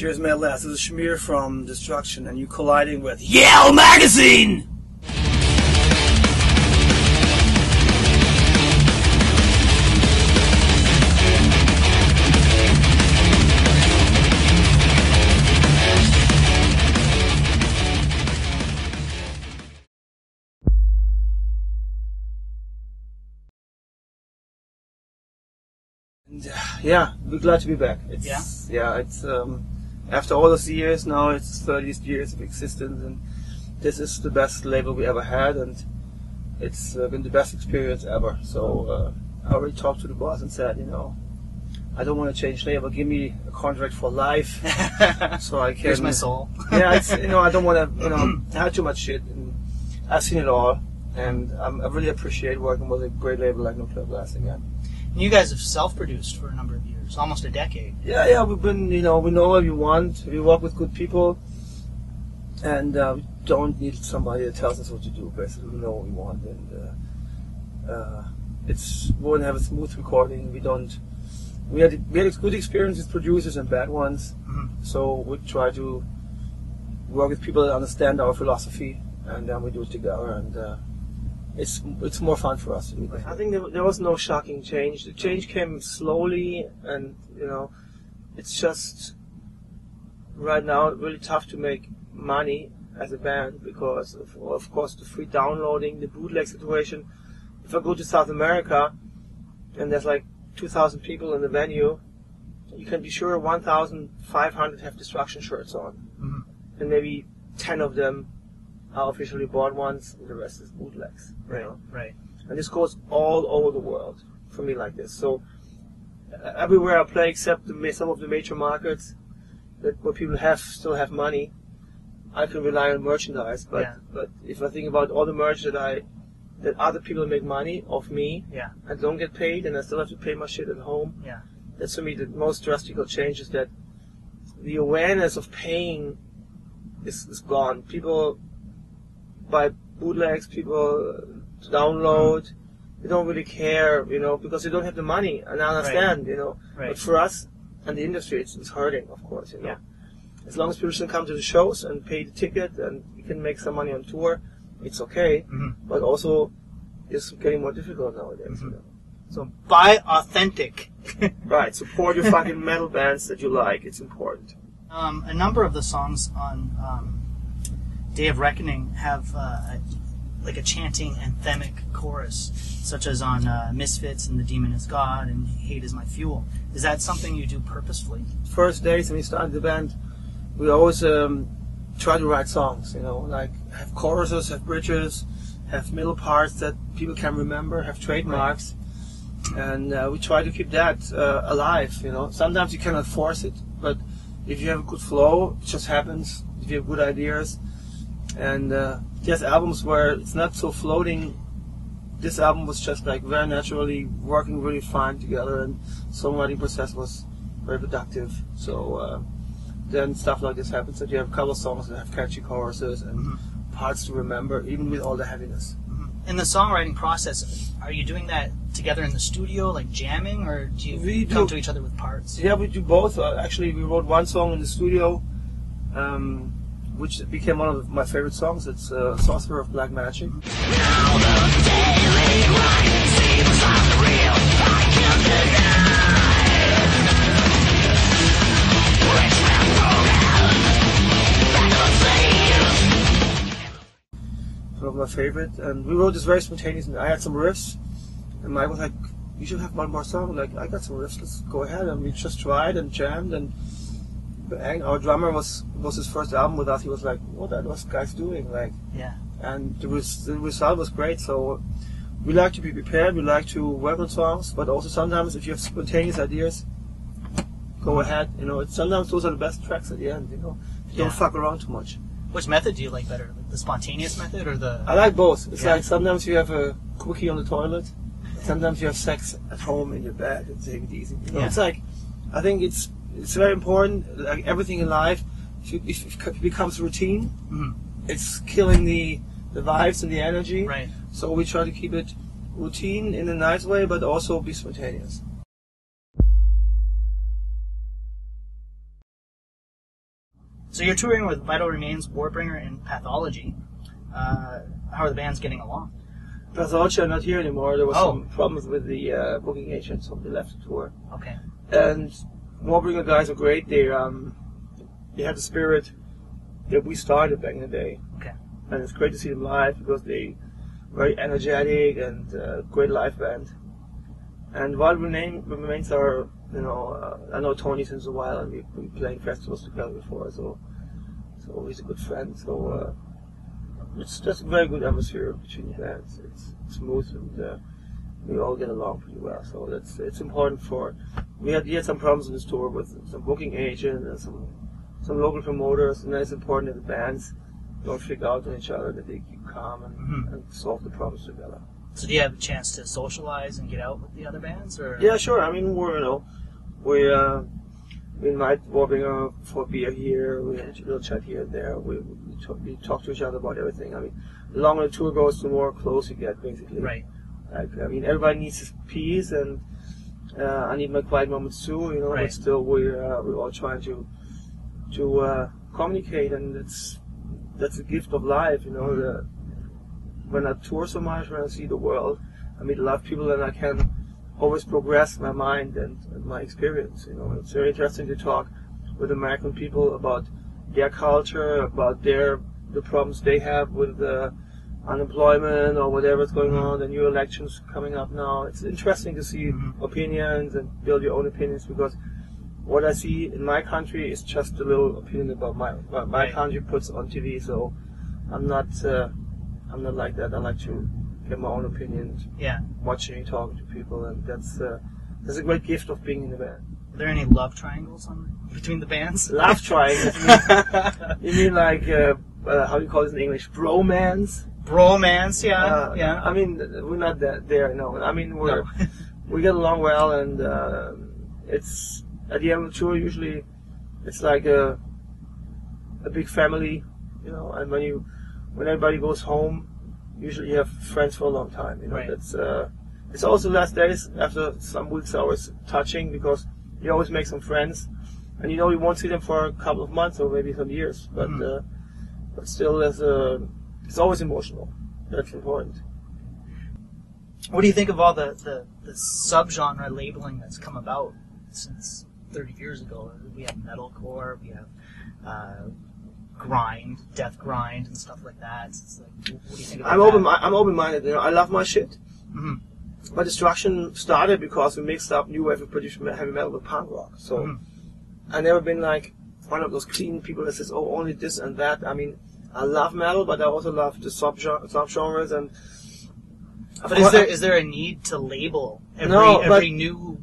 Cheers, mate, lads. This is Schmier from Destruction, and you're colliding with Yale Magazine! And, yeah, we're glad to be back. It's after all those years now, it's 30 years of existence, and this is the best label we ever had, and it's been the best experience ever. So I already talked to the boss and said, you know, I don't want to change label. Give me a contract for life, so I can. Here's my soul. Yeah, it's, you know, I don't want to. You know, I had too much shit, and I've seen it all, and I really appreciate working with a great label like Nuclear Blast again. And you guys have self-produced for a number of years, almost a decade. Yeah, we've been, you know, we know what we want. We work with good people, and we don't need somebody that tells us what to do. Basically, we know what we want, and we want to have a smooth recording. We had a good experience with producers and bad ones, so we try to work with people that understand our philosophy, and then we do it together, and it's more fun for us. I think there was no shocking change. The change came slowly, and you know, it's just right now really tough to make money as a band because of course the free downloading, the bootleg situation. If I go to South America and there's like 2,000 people in the venue, you can be sure 1,500 have Destruction shirts on, and maybe 10 of them are officially bought ones, and the rest is bootlegs. Right, you know? right. And this goes all over the world for me like this. So everywhere I play, except some of the major markets where people still have money, I can rely on merchandise. But if I think about all the merch that other people make money off me, I don't get paid, and I still have to pay my shit at home. Yeah. That's for me the most drastic change, is that the awareness of paying is gone. People buy bootlegs, people download, they don't really care, you know, because they don't have the money, and I understand, you know. But for us and the industry, it's hurting, of course, you know. Yeah. As long as people can come to the shows and pay the ticket and you can make some money on tour, it's okay. But also, it's getting more difficult nowadays. You know? So buy authentic. Right, support your fucking metal bands that you like. It's important. A number of the songs on Day of Reckoning have like a chanting anthemic chorus, such as on Misfits and The Demon Is God and Hate Is My Fuel. Is that something you do purposefully? First days when we started the band, we always try to write songs, you know, like have choruses, have bridges, have middle parts that people can remember, have trademarks, and we try to keep that alive, you know. Sometimes you cannot force it, but if you have a good flow, it just happens. If you have good ideas, and there's albums where it's not so floating. This album was just like very naturally working really fine together, and songwriting process was very productive. So then stuff like this happens, that you have a couple of songs that have catchy choruses and parts to remember, even with all the heaviness. In the songwriting process, are you doing that together in the studio, like jamming, or do you come to each other with parts? Yeah, we do both. Actually, we wrote one song in the studio, which became one of my favorite songs. It's Sorcerer of Black Magic. One of my favorite, and we wrote this very spontaneous. I had some riffs, and Mike was like, "You should have one more song." Like, I got some riffs. Let's go ahead, and we just tried and jammed. And our drummer was his first album with us. He was like, "What are those guys doing?" Like, and the result was great. So we like to be prepared. We like to work on songs, but also sometimes if you have spontaneous ideas, go ahead. You know, sometimes those are the best tracks at the end. You know, you don't fuck around too much. Which method do you like better, the spontaneous method or the... I like both. It's like sometimes you have a quickie on the toilet, sometimes you have sex at home in your bed and take it easy. You know? It's like, I think it's very important, like everything in life, if it becomes routine, it's killing the vibes and the energy. Right. So we try to keep it routine in a nice way, but also be spontaneous. So you're touring with Vital Remains, Warbringer, and Pathology. How are the bands getting along? Pathology are not here anymore. There was some problems with the booking agent, so they left the tour. Okay. And Warbringer guys are great. They have the spirit that we started back in the day. Okay. And it's great to see them live because they very energetic and great live band. And Vital Remains are, I know Tony since a while, and we've been playing festivals together before, so he's a good friend. So it's just a very good atmosphere between the bands. It's smooth, and we all get along pretty well. So it's important we had some problems in this tour with some booking agent and some local promoters, and it's important that the bands don't freak out on each other, that they keep calm and solve the problems together. So do you have a chance to socialize and get out with the other bands? Or? Yeah, sure. I mean, we invite Warbringer for a beer here. We have a little chat here and there. We talk to each other about everything. I mean, the longer the tour goes, the more close you get, basically. Right. Everybody needs his peace, and I need my quiet moments too. Right. But still, we're all trying to communicate, and that's a gift of life. When I tour so much, when I see the world, I meet a lot of people, and I can always progress my mind and my experience. It's very interesting to talk with American people about their culture, about the problems they have with unemployment or whatever's going on, the new elections coming up now. It's interesting to see opinions and build your own opinions, because what I see in my country is just a little opinion about my country puts on TV. So I'm not like that. I like to get my own opinions, watching and talking to people, and that's a great gift of being in the band. Are there any love triangles between the bands? Love triangles? You mean like, how do you call this in English? Bromance? Bromance, yeah. Yeah. I mean, we're not there, no. I mean, we get along well, and it's, at the end of the tour, usually it's like a big family, and when everybody goes home, usually you have friends for a long time, Right. It's also the last days, after some weeks, always touching, because you always make some friends, and you won't see them for a couple of months or maybe some years, but still, it's always emotional. That's important. What do you think of all the subgenre labeling that's come about since 30 years ago? We have metalcore, we have grind, death grind, and stuff like that. It's like, what do you think about that? I'm open-minded. I love my shit. Mm-hmm. My destruction started because we mixed up new wave of British heavy metal with punk rock. So I've never been like one of those clean people that says, "Oh, only this and that." I mean, I love metal, but I also love the subgenres. And but is there a need to label every new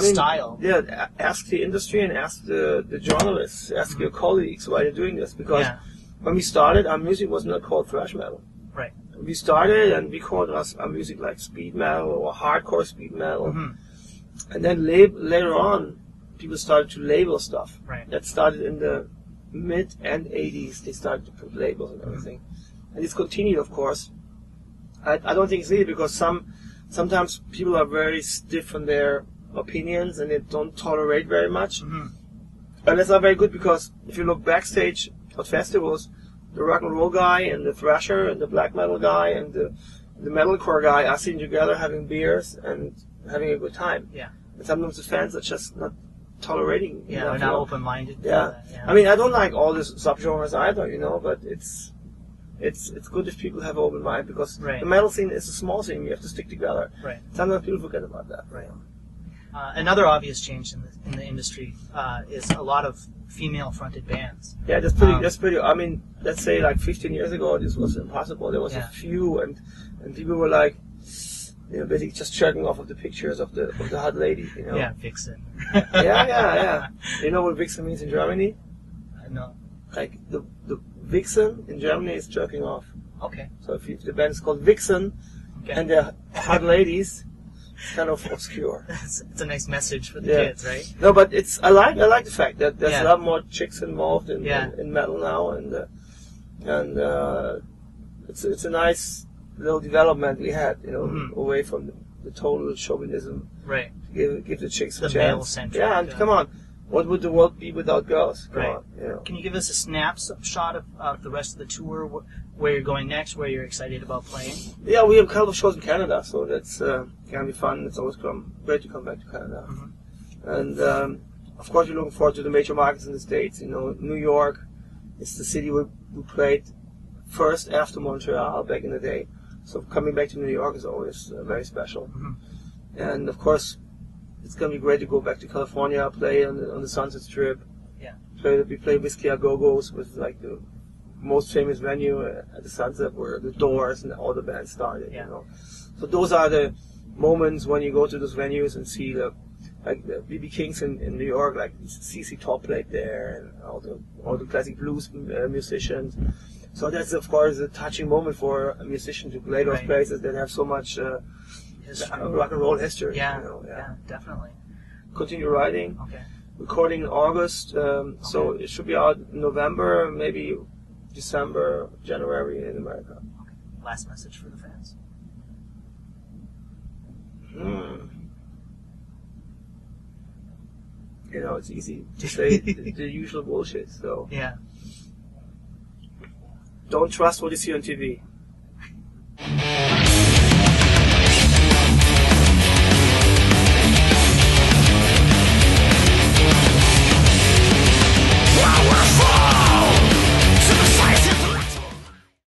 style? Yeah, ask the industry and ask the journalists, ask your colleagues why they're doing this. Because when we started, our music was not called thrash metal. Right. We started and we called our music like speed metal or hardcore speed metal. And then later on, people started to label stuff. Right. That started in the mid and 80s. They started to put labels and everything. And it's continued, of course. I don't think it's needed, because sometimes people are very stiff in their opinions and they don't tolerate very much. And that's not very good, because if you look backstage at festivals, the rock and roll guy and the thrasher and the black metal guy and the metalcore guy are sitting together having beers and having a good time. Yeah. And sometimes the fans are just not tolerating. Yeah, they're not open-minded. Yeah. I mean, I don't like all these subgenres either, but it's good if people have an open mind, because the metal scene is a small scene. You have to stick together. Right. Sometimes people forget about that. Right. Another obvious change in the industry is a lot of female-fronted bands. Yeah, that's pretty. I mean, let's say like 15 years ago, this was impossible. There was a few, and people were like, basically just jerking off of the pictures of the hot lady. Yeah, Vixen. yeah. You know what Vixen means in Germany? No. Like the Vixen in Germany is jerking off. Okay. So if the band is called Vixen, and they're hot ladies, it's kind of obscure. It's a nice message for the kids, right? No, but I like the fact that there's a lot more chicks involved in metal now, and it's a nice little development we had, away from the total chauvinism. Right. Give the chicks a chance. Male-centric. Yeah, and come on, what would the world be without girls? Come Right. on, you know. Can you give us a snapshot of the rest of the tour, where you're going next, where you're excited about playing? Yeah, we have a couple of shows in Canada, so that's gonna be fun. It's always great to come back to Canada. Mm-hmm. And of course, we're looking forward to the major markets in the States. You know, New York is the city we played first after Montreal back in the day. So coming back to New York is always very special. Mm-hmm. And of course, it's gonna be great to go back to California, play on the Sunset Strip. Yeah. We play Whiskey A Go-Go's, with like the most famous venue at the Sunset where the Doors and all the bands started. Yeah. You know, so those are the moments when you go to those venues and see the B.B. King's in New York, like CC Top played there, and all the classic blues musicians. So that's of course a touching moment for a musician to play those Right. places that have so much rock and roll history. Yeah, You know, yeah, definitely. Continue writing, Okay. recording in August, so it should be out in November, maybe December, January in America. Okay. Last message for the fans. You know, it's easy to say the usual bullshit. So Yeah. don't trust what you see on TV.